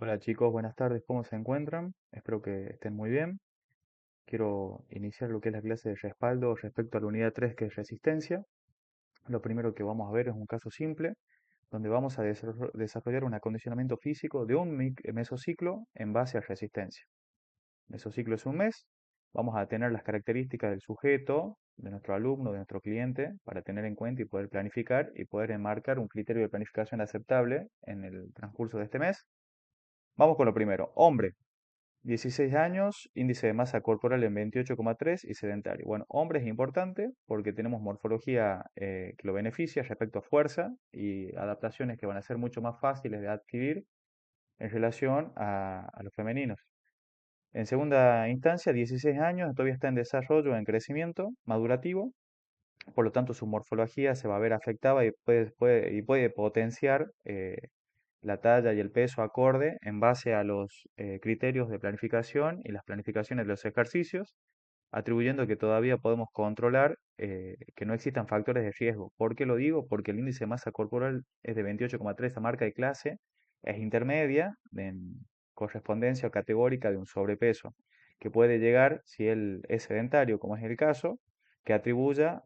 Hola chicos, buenas tardes, ¿cómo se encuentran? Espero que estén muy bien. Quiero iniciar lo que es la clase de respaldo respecto a la unidad 3 que es resistencia. Lo primero que vamos a ver es un caso simple, donde vamos a desarrollar un acondicionamiento físico de un mesociclo en base a resistencia. Mesociclo es un mes, vamos a tener las características del sujeto, de nuestro alumno, de nuestro cliente, para tener en cuenta y poder planificar y poder enmarcar un criterio de planificación aceptable en el transcurso de este mes. Vamos con lo primero, hombre. 16 años, índice de masa corporal en 28,3 y sedentario. Bueno, hombre es importante porque tenemos morfología que lo beneficia respecto a fuerza y adaptaciones que van a ser mucho más fáciles de adquirir en relación a los femeninos. En segunda instancia, 16 años, todavía está en desarrollo, en crecimiento madurativo, por lo tanto su morfología se va a ver afectada y puede potenciar la talla y el peso acorde en base a los criterios de planificación y las planificaciones de los ejercicios, atribuyendo que todavía podemos controlar que no existan factores de riesgo. ¿Por qué lo digo? Porque el índice de masa corporal es de 28,3, a marca de clase, es intermedia en correspondencia categórica de un sobrepeso, que puede llegar, si él es sedentario, como es el caso, que atribuya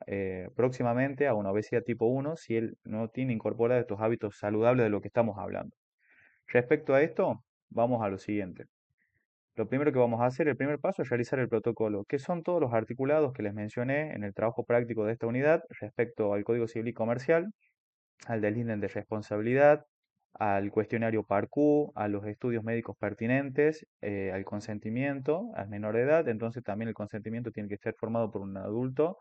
próximamente a una obesidad tipo 1 si él no tiene incorporados estos hábitos saludables de lo que estamos hablando. Respecto a esto, vamos a lo siguiente. Lo primero que vamos a hacer, el primer paso es realizar el protocolo, que son todos los articulados que les mencioné en el trabajo práctico de esta unidad respecto al Código Civil y Comercial, al del índem de responsabilidad, al cuestionario PARQ, a los estudios médicos pertinentes, al consentimiento, al menor de edad. Entonces también el consentimiento tiene que ser formado por un adulto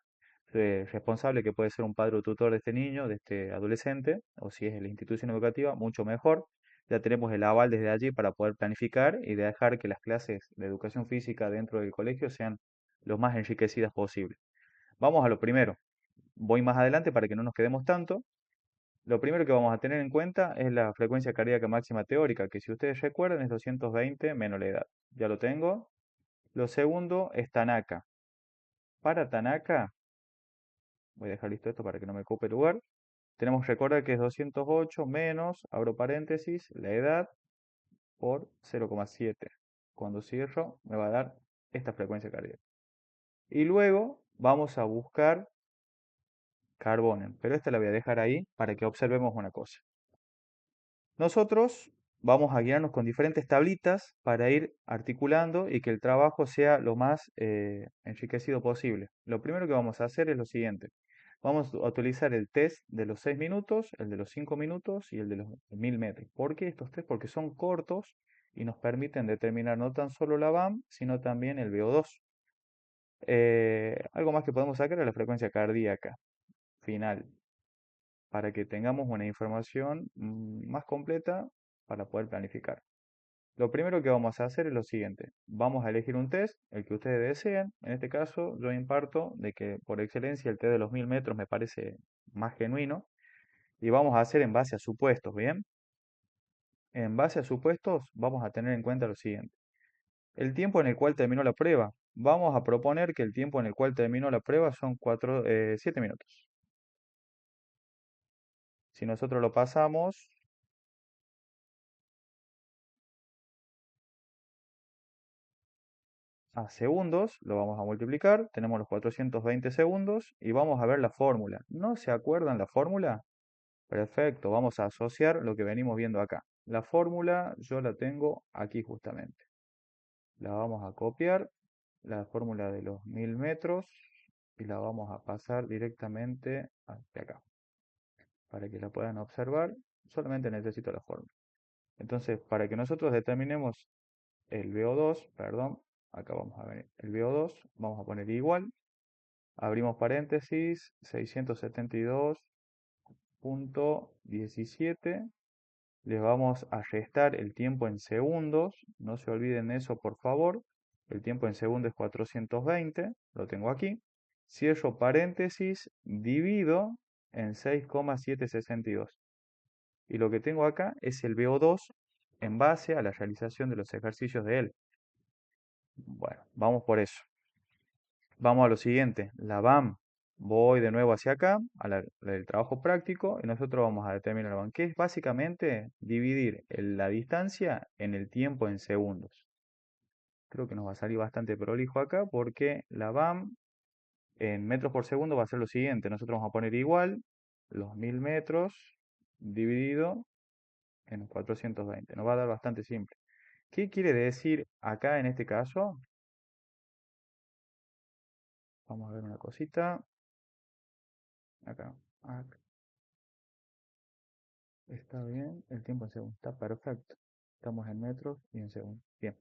responsable, que puede ser un padre o tutor de este niño, de este adolescente, o si es la institución educativa, mucho mejor. Ya tenemos el aval desde allí para poder planificar y dejar que las clases de educación física dentro del colegio sean lo más enriquecidas posible. Vamos a lo primero. Voy más adelante para que no nos quedemos tanto. Lo primero que vamos a tener en cuenta es la frecuencia cardíaca máxima teórica, que si ustedes recuerdan es 220 menos la edad. Ya lo tengo. Lo segundo es Tanaka. Para Tanaka, voy a dejar listo esto para que no me ocupe lugar. Tenemos que recordar que es 208 menos, abro paréntesis, la edad por 0,7. Cuando cierro me va a dar esta frecuencia cardíaca. Y luego vamos a buscar carbonen, pero esta la voy a dejar ahí para que observemos una cosa. Nosotros vamos a guiarnos con diferentes tablitas para ir articulando y que el trabajo sea lo más enriquecido posible. Lo primero que vamos a hacer es lo siguiente. Vamos a utilizar el test de los 6 minutos, el de los 5 minutos y el de los 1000 metros. ¿Por qué estos test? Porque son cortos y nos permiten determinar no tan solo la VAM, sino también el VO2. Algo más que podemos sacar es la frecuencia cardíaca final, para que tengamos una información más completa para poder planificar. Lo primero que vamos a hacer es lo siguiente. Vamos a elegir un test, el que ustedes deseen. En este caso, yo imparto de que por excelencia el test de los 1000 metros me parece más genuino. Y vamos a hacer en base a supuestos, ¿bien? En base a supuestos, vamos a tener en cuenta lo siguiente. El tiempo en el cual terminó la prueba. Vamos a proponer que el tiempo en el cual terminó la prueba son 7 minutos. Si nosotros lo pasamos a segundos, lo vamos a multiplicar, tenemos los 420 segundos y vamos a ver la fórmula. ¿No se acuerdan la fórmula? Perfecto, vamos a asociar lo que venimos viendo acá. La fórmula yo la tengo aquí justamente. La vamos a copiar, la fórmula de los 1000 metros, y la vamos a pasar directamente hacia acá. Para que la puedan observar, solamente necesito la fórmula. Entonces, para que nosotros determinemos el VO2, perdón, acá vamos a ver el VO2, vamos a poner igual, abrimos paréntesis, 672.17, les vamos a restar el tiempo en segundos, no se olviden de eso por favor, el tiempo en segundos es 420, lo tengo aquí, cierro paréntesis, divido en 6,762. Y lo que tengo acá es el VO2 en base a la realización de los ejercicios de él. Bueno, vamos por eso. Vamos a lo siguiente, la VAM. Voy de nuevo hacia acá, a del trabajo práctico, y nosotros vamos a determinar la BAM, que es básicamente dividir la distancia en el tiempo en segundos. Creo que nos va a salir bastante prolijo acá porque la BAM en metros por segundo va a ser lo siguiente. Nosotros vamos a poner igual los 1000 metros dividido en 420. Nos va a dar bastante simple. ¿Qué quiere decir acá en este caso? Vamos a ver una cosita. Acá. Acá. Está bien. El tiempo en segundos. Está perfecto. Estamos en metros y en segundos. Bien.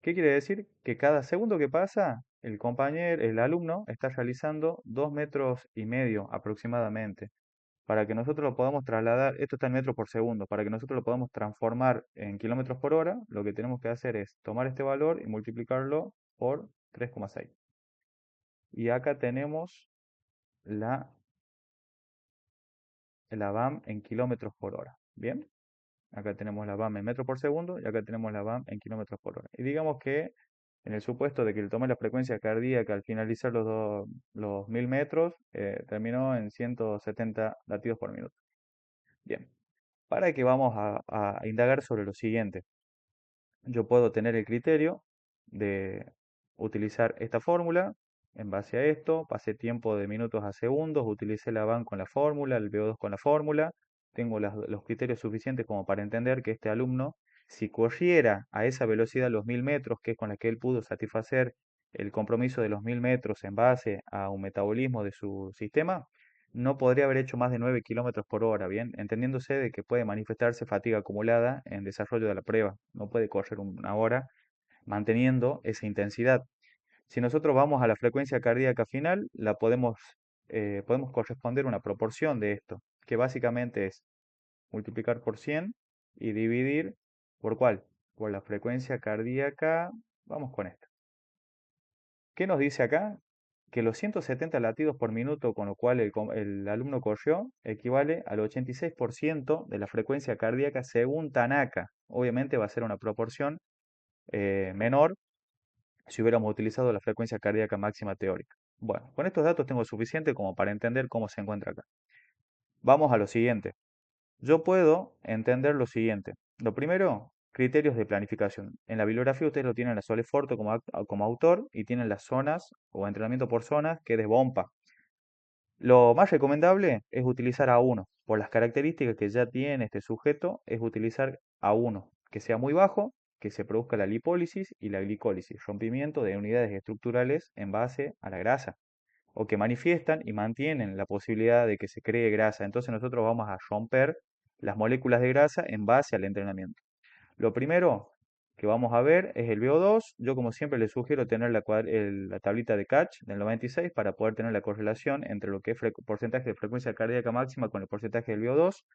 ¿Qué quiere decir? Que cada segundo que pasa, el compañero, el alumno está realizando 2,5 metros aproximadamente. Para que nosotros lo podamos trasladar, esto está en metros por segundo, para que nosotros lo podamos transformar en kilómetros por hora, lo que tenemos que hacer es tomar este valor y multiplicarlo por 3,6. Y acá tenemos la, la BAM en kilómetros por hora. Bien, acá tenemos la BAM en metros por segundo y acá tenemos la BAM en kilómetros por hora. Y digamos que en el supuesto de que le tomé la frecuencia cardíaca al finalizar los 1000 metros, terminó en 170 latidos por minuto. Bien, para que vamos a indagar sobre lo siguiente. Yo puedo tener el criterio de utilizar esta fórmula. En base a esto, pasé tiempo de minutos a segundos, utilicé la BAM con la fórmula, el VO2 con la fórmula. Tengo los criterios suficientes como para entender que este alumno, si corriera a esa velocidad los 1000 metros, que es con la que él pudo satisfacer el compromiso de los 1000 metros en base a un metabolismo de su sistema, no podría haber hecho más de 9 kilómetros por hora, bien, entendiéndose de que puede manifestarse fatiga acumulada en desarrollo de la prueba. No puede correr una hora manteniendo esa intensidad. Si nosotros vamos a la frecuencia cardíaca final, podemos corresponder una proporción de esto, que básicamente es multiplicar por 100 y dividir por ¿cuál? Por la frecuencia cardíaca. Vamos con esto. ¿Qué nos dice acá? Que los 170 latidos por minuto con lo cual el alumno corrió equivale al 86% de la frecuencia cardíaca según Tanaka. Obviamente va a ser una proporción menor si hubiéramos utilizado la frecuencia cardíaca máxima teórica. Bueno, con estos datos tengo suficiente como para entender cómo se encuentra acá. Vamos a lo siguiente. Yo puedo entender lo siguiente. Lo primero, criterios de planificación. En la bibliografía ustedes lo tienen a Soleforto como autor y tienen las zonas o entrenamiento por zonas que es de Bompa. Lo más recomendable es utilizar A1. Por las características que ya tiene este sujeto, es utilizar A1, que sea muy bajo, que se produzca la lipólisis y la glicólisis, rompimiento de unidades estructurales en base a la grasa, o que manifiestan y mantienen la posibilidad de que se cree grasa. Entonces nosotros vamos a romper las moléculas de grasa en base al entrenamiento. Lo primero que vamos a ver es el VO2. Yo como siempre les sugiero tener la tablita de Catch del 96 para poder tener la correlación entre lo que es porcentaje de frecuencia cardíaca máxima con el porcentaje del VO2.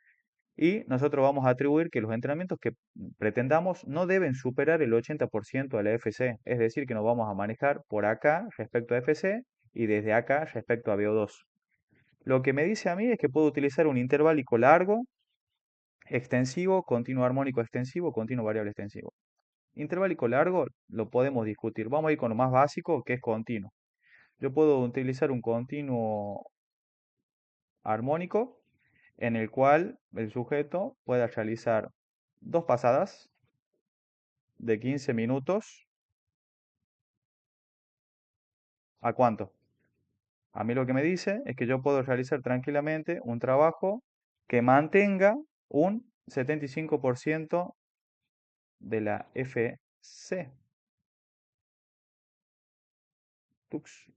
Y nosotros vamos a atribuir que los entrenamientos que pretendamos no deben superar el 80% de la FC. Es decir, que nos vamos a manejar por acá respecto a FC y desde acá respecto a VO2. Lo que me dice a mí es que puedo utilizar un intervalico largo, extensivo, continuo armónico extensivo, continuo variable extensivo. Intervalico largo lo podemos discutir. Vamos a ir con lo más básico, que es continuo. Yo puedo utilizar un continuo armónico en el cual el sujeto pueda realizar dos pasadas de 15 minutos. ¿A cuánto? A mí lo que me dice es que yo puedo realizar tranquilamente un trabajo que mantenga un 75% de la FC.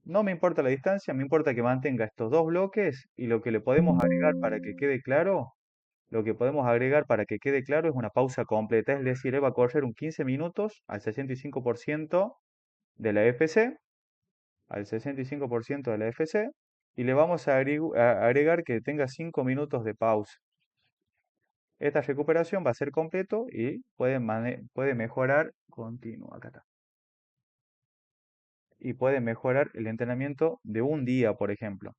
No me importa la distancia, me importa que mantenga estos dos bloques y lo que le podemos agregar para que quede claro, lo que podemos agregar para que quede claro es una pausa completa, es decir, él va a correr un 15 minutos al 65% de la FC, al 65% de la FC, y le vamos a agregar que tenga 5 minutos de pausa. Esta recuperación va a ser completo y puede mejorar, continuo, acá está, y puede mejorar el entrenamiento de un día, por ejemplo.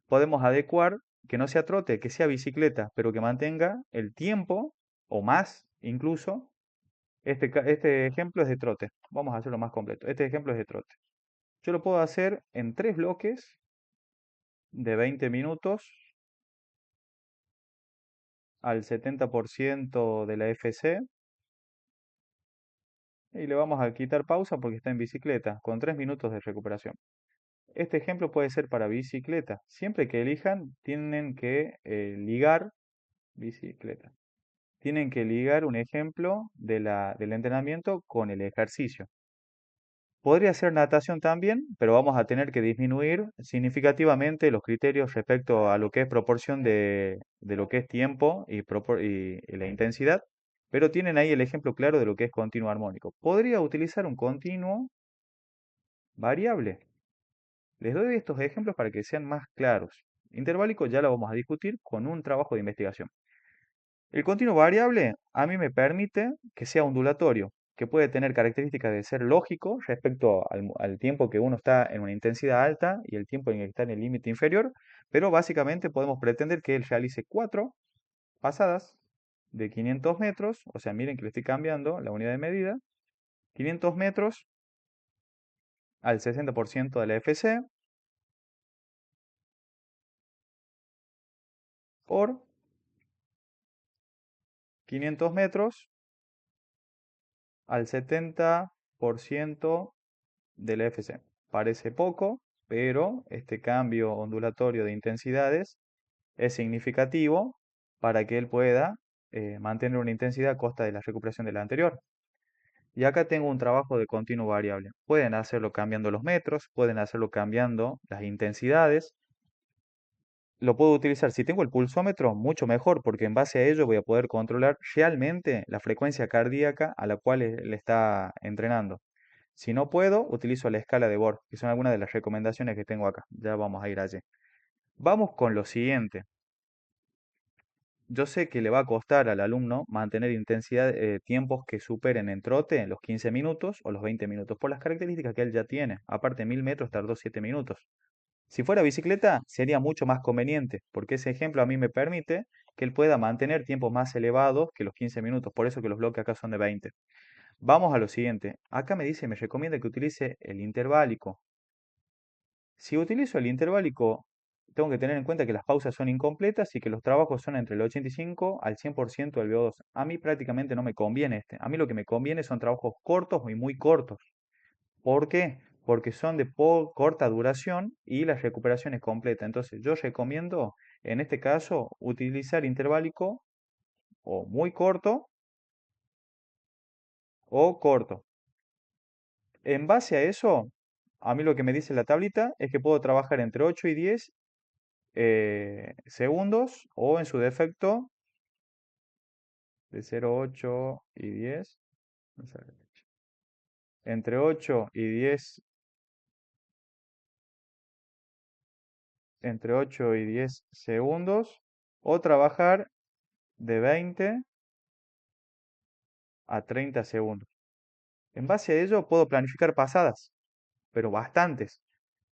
Podemos adecuar que no sea trote, que sea bicicleta, pero que mantenga el tiempo o más incluso. Este ejemplo es de trote. Vamos a hacerlo más completo. Este ejemplo es de trote. Yo lo puedo hacer en tres bloques de 20 minutos al 70% de la FC y le vamos a quitar pausa porque está en bicicleta, con 3 minutos de recuperación. Este ejemplo puede ser para bicicleta. Siempre que elijan, tienen que ligar bicicleta. Tienen que ligar un ejemplo del entrenamiento con el ejercicio. Podría ser natación también, pero vamos a tener que disminuir significativamente los criterios respecto a lo que es proporción de lo que es tiempo y la intensidad, pero tienen ahí el ejemplo claro de lo que es continuo armónico. Podría utilizar un continuo variable. Les doy estos ejemplos para que sean más claros. Interválico ya lo vamos a discutir con un trabajo de investigación. El continuo variable a mí me permite que sea ondulatorio, que puede tener características de ser lógico respecto al tiempo que uno está en una intensidad alta y el tiempo en el que está en el límite inferior, pero básicamente podemos pretender que él realice 4 pasadas de 500 metros, o sea, miren que le estoy cambiando la unidad de medida, 500 metros al 60% de la FC por 500 metros al 70% del FC. Parece poco, pero este cambio ondulatorio de intensidades es significativo para que él pueda mantener una intensidad a costa de la recuperación de la anterior. Y acá tengo un trabajo de continuo variable. Pueden hacerlo cambiando los metros, pueden hacerlo cambiando las intensidades. Lo puedo utilizar si tengo el pulsómetro, mucho mejor, porque en base a ello voy a poder controlar realmente la frecuencia cardíaca a la cual él está entrenando. Si no puedo, utilizo la escala de Borg, que son algunas de las recomendaciones que tengo acá. Ya vamos a ir allí. Vamos con lo siguiente. Yo sé que le va a costar al alumno mantener intensidad, tiempos que superen en trote los 15 minutos o los 20 minutos, por las características que él ya tiene. Aparte, 1000 metros tardó 7 minutos. Si fuera bicicleta, sería mucho más conveniente, porque ese ejemplo a mí me permite que él pueda mantener tiempos más elevados que los 15 minutos. Por eso que los bloques acá son de 20. Vamos a lo siguiente. Acá me dice, me recomienda que utilice el interválico. Si utilizo el interválico, tengo que tener en cuenta que las pausas son incompletas y que los trabajos son entre el 85 al 100% del VO2. A mí prácticamente no me conviene este. A mí lo que me conviene son trabajos cortos y muy cortos. ¿Por qué? Porque son de corta duración y la recuperación es completa. Entonces yo recomiendo, en este caso, utilizar interválico o muy corto o corto. En base a eso, a mí lo que me dice la tablita es que puedo trabajar entre 8 y 10 segundos o en su defecto de 0,8 y 10, vamos a ver, entre 8 y 10, entre 8 y 10 segundos o trabajar de 20 a 30 segundos. En base a ello puedo planificar pasadas, pero bastantes,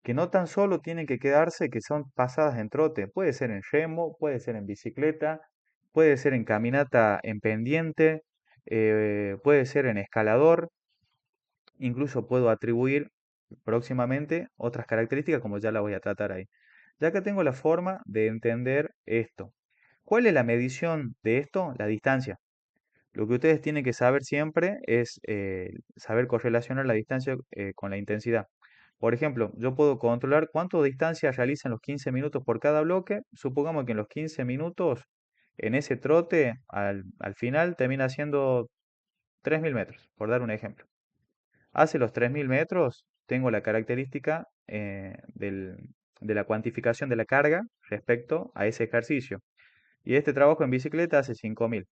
que no tan solo tienen que quedarse que son pasadas en trote, puede ser en remo, puede ser en bicicleta, puede ser en caminata en pendiente, puede ser en escalador. Incluso puedo atribuir próximamente otras características como ya la voy a tratar ahí. Ya que tengo la forma de entender esto. ¿Cuál es la medición de esto? La distancia. Lo que ustedes tienen que saber siempre es saber correlacionar la distancia con la intensidad. Por ejemplo, yo puedo controlar cuánto distancia realizan los 15 minutos por cada bloque. Supongamos que en los 15 minutos, en ese trote, al final termina siendo 3000 metros, por dar un ejemplo. Hace los 3000 metros, tengo la característica de la cuantificación de la carga respecto a ese ejercicio. Y este trabajo en bicicleta hace 5000,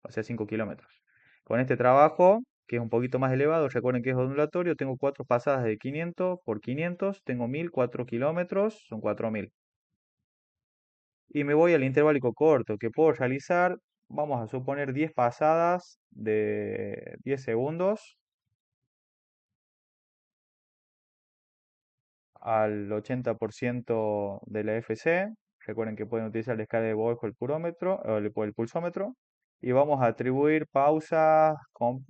o sea, 5 kilómetros. Con este trabajo, que es un poquito más elevado, recuerden que es ondulatorio, tengo 4 pasadas de 500 por 500, tengo 1000, 4 kilómetros, son 4000. Y me voy al intervalo corto, que puedo realizar, vamos a suponer 10 pasadas de 10 segundos al 80% de la FC. Recuerden que pueden utilizar la escala de Volk o el purómetro, o el pulsómetro. Y vamos a atribuir pausas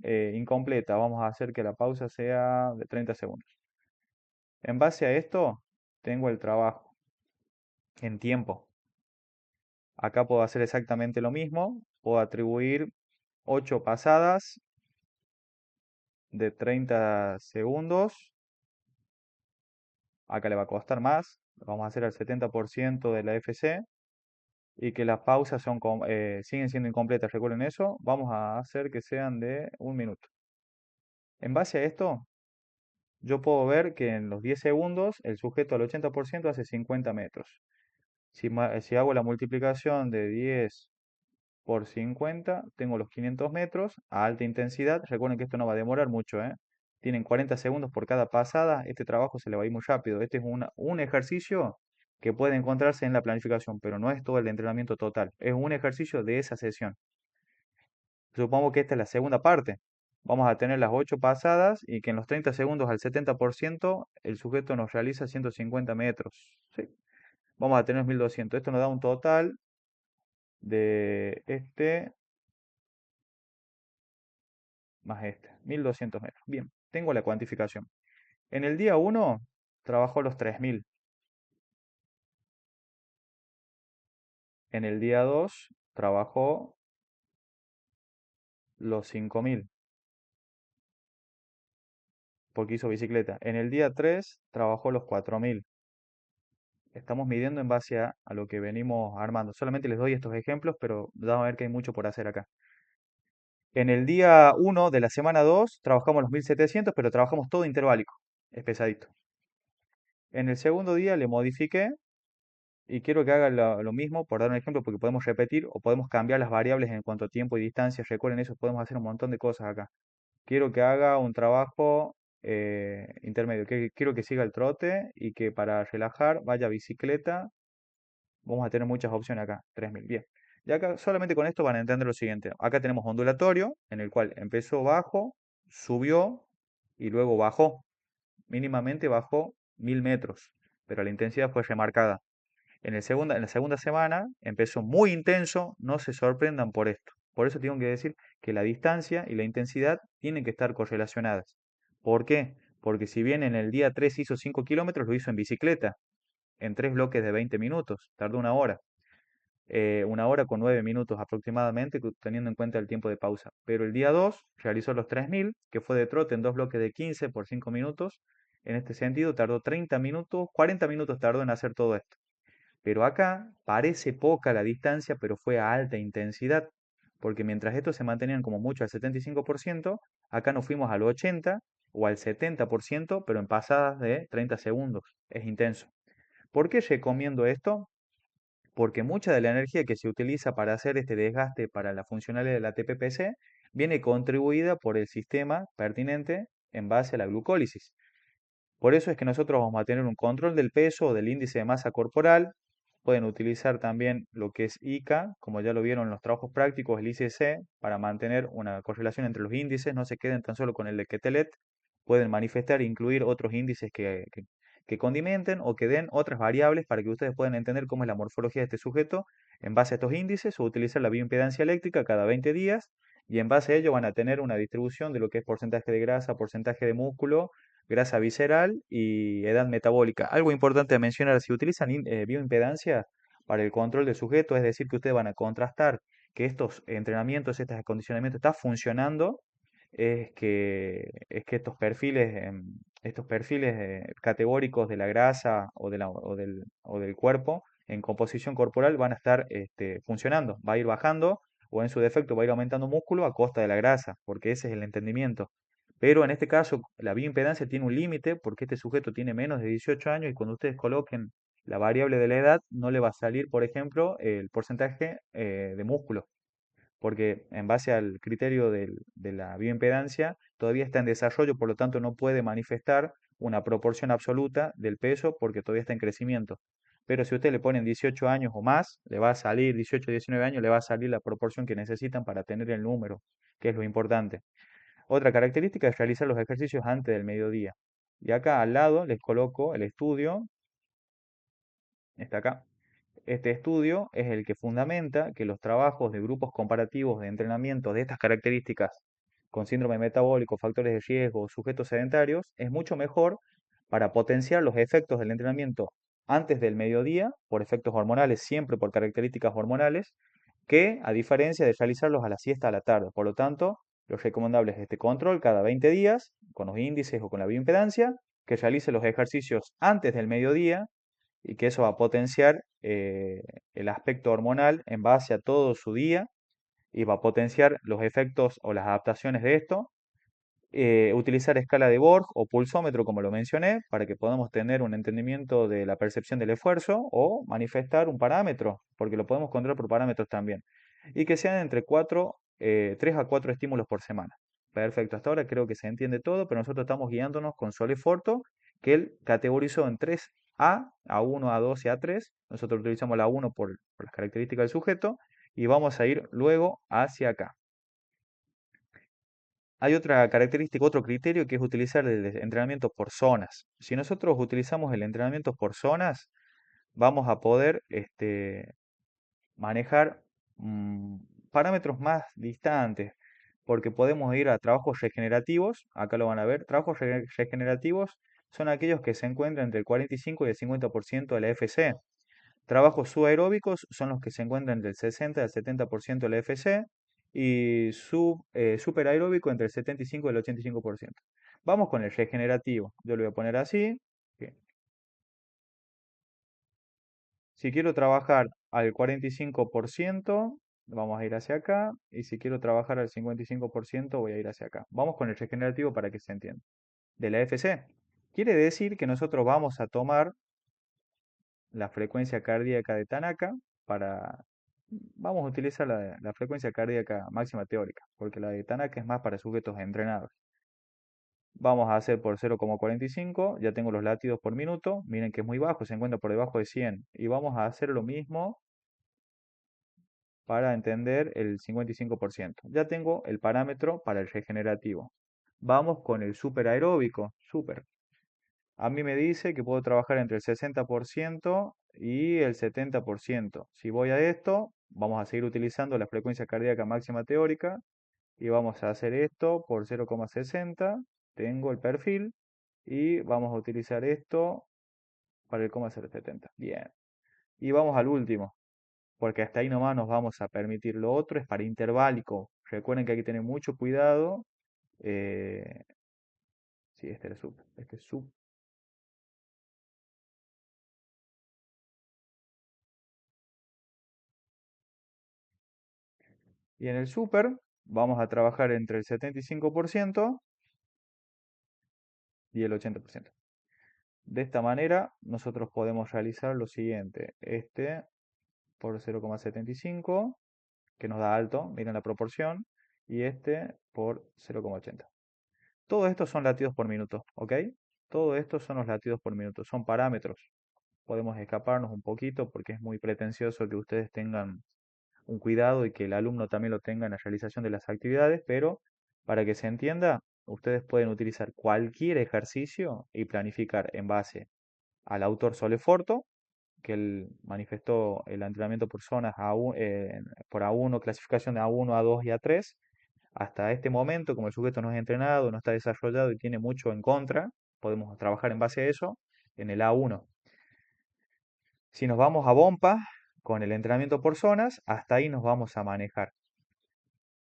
incompletas. Vamos a hacer que la pausa sea de 30 segundos. En base a esto, tengo el trabajo. en tiempo. Acá puedo hacer exactamente lo mismo. Puedo atribuir 8 pasadas de 30 segundos. Acá le va a costar más. Vamos a hacer al 70% de la FC. Y que las pausas siguen siendo incompletas. Recuerden eso. Vamos a hacer que sean de 1 minuto. En base a esto, yo puedo ver que en los 10 segundos el sujeto al 80% hace 50 metros. Si hago la multiplicación de 10 por 50, tengo los 500 metros a alta intensidad. Recuerden que esto no va a demorar mucho, ¿eh? Tienen 40 segundos por cada pasada. Este trabajo se le va a ir muy rápido. Este es un ejercicio que puede encontrarse en la planificación, pero no es todo el entrenamiento total. Es un ejercicio de esa sesión. Supongo que esta es la segunda parte. Vamos a tener las 8 pasadas y que en los 30 segundos al 70% el sujeto nos realiza 150 metros. ¿Sí? Vamos a tener 1200. Esto nos da un total de este más este, 1200 metros. Bien, tengo la cuantificación. En el día uno trabajó los 3000. En el día 2 trabajó los 5000 porque hizo bicicleta. En el día 3 trabajó los 4000. Estamos midiendo en base a lo que venimos armando. Solamente les doy estos ejemplos, pero vamos a ver que hay mucho por hacer acá. En el día uno de la semana 2 trabajamos los 1700, pero trabajamos todo interválico. Es pesadito. En el segundo día le modifiqué y quiero que haga lo mismo, por dar un ejemplo, porque podemos repetir o podemos cambiar las variables en cuanto a tiempo y distancia. Recuerden eso, podemos hacer un montón de cosas acá. Quiero que haga un trabajo intermedio, que quiero que siga el trote y que para relajar vaya a bicicleta. Vamos a tener muchas opciones acá, 3000, bien. Y acá solamente con esto van a entender lo siguiente. Acá tenemos ondulatorio, en el cual empezó bajo, subió y luego bajó. Mínimamente bajó 1000 metros, pero la intensidad fue remarcada. En la segunda semana empezó muy intenso, no se sorprendan por esto. Por eso tengo que decir que la distancia y la intensidad tienen que estar correlacionadas. ¿Por qué? Porque si bien en el día 3 hizo 5 kilómetros, lo hizo en bicicleta, en 3 bloques de 20 minutos, tardó 1 hora. 1 hora con 9 minutos aproximadamente, teniendo en cuenta el tiempo de pausa. Pero el día 2 realizó los 3000, que fue de trote en 2 bloques de 15 por 5 minutos. En este sentido, tardó 30 minutos, 40 minutos tardó en hacer todo esto. Pero acá parece poca la distancia, pero fue a alta intensidad, porque mientras estos se mantenían como mucho al 75%, acá nos fuimos al 80 o al 70%, pero en pasadas de 30 segundos. Es intenso. ¿Por qué recomiendo esto? Porque mucha de la energía que se utiliza para hacer este desgaste para la funcionalidad de la TPPC viene contribuida por el sistema pertinente en base a la glucólisis. Por eso es que nosotros vamos a tener un control del peso o del índice de masa corporal. Pueden utilizar también lo que es ICA, como ya lo vieron en los trabajos prácticos, el ICC, para mantener una correlación entre los índices. No se queden tan solo con el de Quetelet. Pueden manifestar e incluir otros índices que condimenten o que den otras variables para que ustedes puedan entender cómo es la morfología de este sujeto en base a estos índices o utilizar la bioimpedancia eléctrica cada 20 días y en base a ello van a tener una distribución de lo que es porcentaje de grasa, porcentaje de músculo, grasa visceral y edad metabólica. Algo importante a mencionar, si utilizan bioimpedancia para el control del sujeto, es decir, que ustedes van a contrastar que estos entrenamientos, estos acondicionamientos están funcionando, es que estos perfiles categóricos de la grasa o del cuerpo en composición corporal van a estar funcionando, va a ir bajando o en su defecto va a ir aumentando músculo a costa de la grasa, porque ese es el entendimiento. Pero en este caso, la bioimpedancia tiene un límite porque este sujeto tiene menos de 18 años y cuando ustedes coloquen la variable de la edad, no le va a salir, por ejemplo, el porcentaje de músculo, porque en base al criterio de la bioimpedancia todavía está en desarrollo, por lo tanto no puede manifestar una proporción absoluta del peso porque todavía está en crecimiento. Pero si usted le ponen 18 años o más, le va a salir 18, 19 años, le va a salir la proporción que necesitan para tener el número, que es lo importante. Otra característica es realizar los ejercicios antes del mediodía. Y acá al lado les coloco el estudio, está acá. Este estudio es el que fundamenta que los trabajos de grupos comparativos de entrenamiento de estas características con síndrome metabólico, factores de riesgo, sujetos sedentarios, es mucho mejor para potenciar los efectos del entrenamiento antes del mediodía por efectos hormonales, siempre por características hormonales, que a diferencia de realizarlos a la siesta a la tarde. Por lo tanto, lo recomendable es este control cada 20 días, con los índices o con la bioimpedancia, que realice los ejercicios antes del mediodía y que eso va a potenciar el aspecto hormonal en base a todo su día y va a potenciar los efectos o las adaptaciones de esto. Utilizar escala de Borg o pulsómetro, como lo mencioné, para que podamos tener un entendimiento de la percepción del esfuerzo o manifestar un parámetro, porque lo podemos controlar por parámetros también. Y que sean entre 3 a 4 estímulos por semana. Perfecto, hasta ahora creo que se entiende todo, pero nosotros estamos guiándonos con Soleforto, que él categorizó en 3A, A1, A2 y A3. Nosotros utilizamos la 1 por las características del sujeto y vamos a ir luego hacia acá. Hay otra característica, otro criterio que es utilizar el entrenamiento por zonas. Si nosotros utilizamos el entrenamiento por zonas, vamos a poder manejar mm, parámetros más distantes, porque podemos ir a trabajos regenerativos, acá lo van a ver, trabajos regenerativos son aquellos que se encuentran entre el 45 y el 50% de la FC. Trabajos subaeróbicos son los que se encuentran entre el 60 y el 70% de la FC y superaeróbico entre el 75 y el 85%. Vamos con el regenerativo. Yo lo voy a poner así. que Si quiero trabajar al 45%, vamos a ir hacia acá. Y si quiero trabajar al 55%, voy a ir hacia acá. Vamos con el regenerativo para que se entienda. De la FC. Quiere decir que nosotros vamos a tomar la frecuencia cardíaca de Tanaka para... Vamos a utilizar la frecuencia cardíaca máxima teórica, porque la de Tanaka es más para sujetos entrenados. Vamos a hacer por 0,45, ya tengo los latidos por minuto, miren que es muy bajo, se encuentra por debajo de 100. Y vamos a hacer lo mismo para entender el 55%. Ya tengo el parámetro para el regenerativo. Vamos con el superaeróbico, super. A mí me dice que puedo trabajar entre el 60% y el 70%. Si voy a esto, vamos a seguir utilizando la frecuencia cardíaca máxima teórica y vamos a hacer esto por 0,60. Tengo el perfil y vamos a utilizar esto para el 0,070. Bien. Y vamos al último, porque hasta ahí nomás nos vamos a permitir. Lo otro es para interválico. Recuerden que hay que tener mucho cuidado. Eh, sí, este es sub. Este es sub. Y en el super vamos a trabajar entre el 75% y el 80%. De esta manera nosotros podemos realizar lo siguiente. Este por 0,75, que nos da alto, miren la proporción, y este por 0,80. Todo esto son latidos por minuto, ¿ok? Todo esto son los latidos por minuto, son parámetros. Podemos escaparnos un poquito porque es muy pretencioso que ustedes tengan un cuidado y que el alumno también lo tenga en la realización de las actividades, pero para que se entienda, ustedes pueden utilizar cualquier ejercicio y planificar en base al autor Soleforto, que él manifestó el entrenamiento por zonas por A1, clasificación de A1, A2 y A3. Hasta este momento, como el sujeto no es entrenado, no está desarrollado y tiene mucho en contra, podemos trabajar en base a eso en el A1. Si nos vamos a Bompa, con el entrenamiento por zonas, hasta ahí nos vamos a manejar.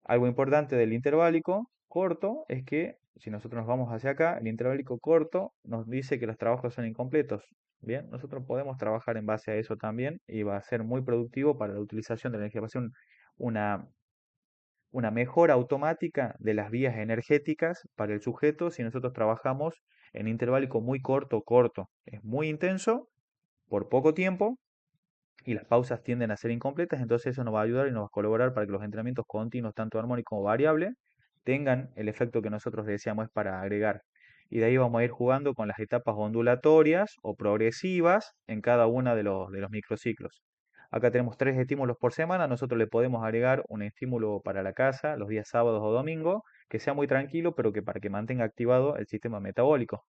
Algo importante del interválico corto es que si nosotros nos vamos hacia acá, el interválico corto nos dice que los trabajos son incompletos. Bien, nosotros podemos trabajar en base a eso también y va a ser muy productivo para la utilización de la energía. Va a ser una, una mejora automática de las vías energéticas para el sujeto si nosotros trabajamos en interválico muy corto, corto. Es muy intenso por poco tiempo y las pausas tienden a ser incompletas, entonces eso nos va a ayudar y nos va a colaborar para que los entrenamientos continuos, tanto armónico como variable, tengan el efecto que nosotros deseamos es para agregar. Y de ahí vamos a ir jugando con las etapas ondulatorias o progresivas en cada uno de los microciclos. Acá tenemos 3 estímulos por semana, nosotros le podemos agregar un estímulo para la casa los días sábados o domingos, que sea muy tranquilo, pero que para que mantenga activado el sistema metabólico.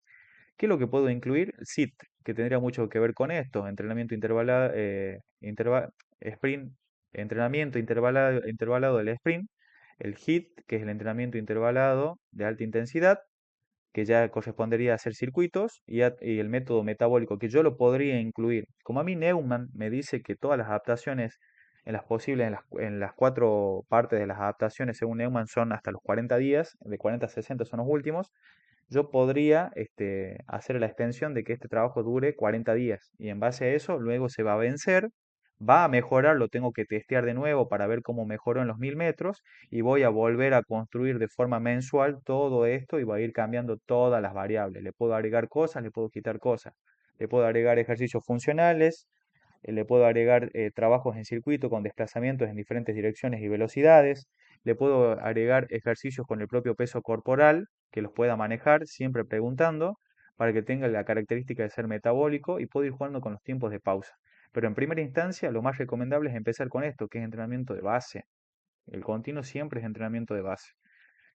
¿Qué es lo que puedo incluir? SIT, que tendría mucho que ver con esto, entrenamiento intervalado, sprint, entrenamiento intervalado del sprint, el HIIT, que es el entrenamiento intervalado de alta intensidad, que ya correspondería a hacer circuitos, y el método metabólico, que yo lo podría incluir. Como a mí Neumann me dice que todas las adaptaciones en las posibles, en las cuatro partes de las adaptaciones, según Neumann, son hasta los 40 días, de 40 a 60 son los últimos, yo podría hacer la extensión de que este trabajo dure 40 días y en base a eso luego se va a vencer, va a mejorar, lo tengo que testear de nuevo para ver cómo mejoró en los 1000 metros y voy a volver a construir de forma mensual todo esto y va a ir cambiando todas las variables. Le puedo agregar cosas, le puedo quitar cosas, le puedo agregar ejercicios funcionales, le puedo agregar trabajos en circuito con desplazamientos en diferentes direcciones y velocidades, le puedo agregar ejercicios con el propio peso corporal que los pueda manejar, siempre preguntando, para que tenga la característica de ser metabólico y puedo ir jugando con los tiempos de pausa. Pero en primera instancia, lo más recomendable es empezar con esto, que es entrenamiento de base. El continuo siempre es entrenamiento de base.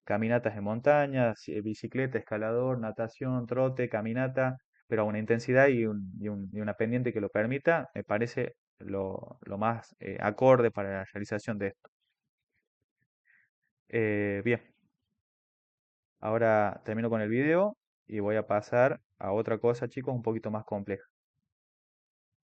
Caminatas en montañas, bicicleta, escalador, natación, trote, caminata, pero a una intensidad y una pendiente que lo permita, me parece lo más acorde para la realización de esto. Bien, ahora termino con el video y voy a pasar a otra cosa, chicos, un poquito más compleja.